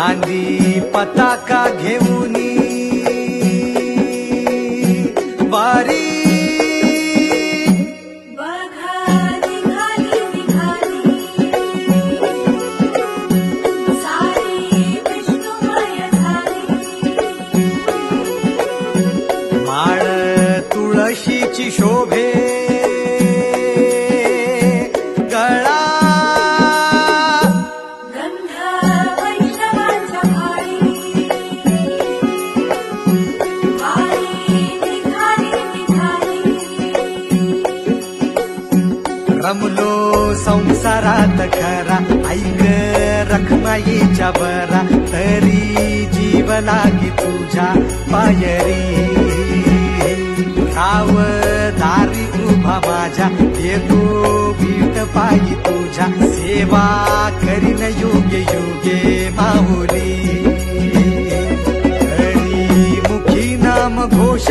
खांदी पताका घेऊनी वारी माळ तुळशीची शोभे गळा गंध वैष्णवांच्या भाळी रमलो संसारात खरा ऐक रखमाईच्या बरा तरी जीव लागी तुझ्या पायरी राव दारी उभा माझ्या येतो भीट पायी तुझ्या सेवा करीन योग्य योगे माहुली हरी मुखी नाम घोष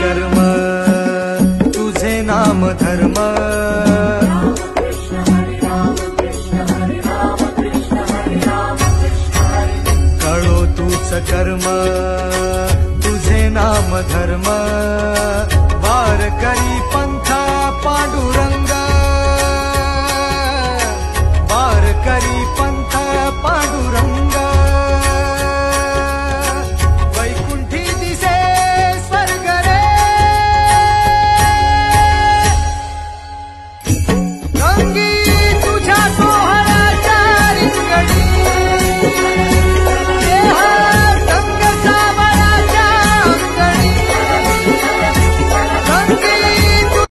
कर्म तुझे नाम धर्म कळो तूच कर्म तुझे नाम धर्म वार करी पंथा पांडुरंग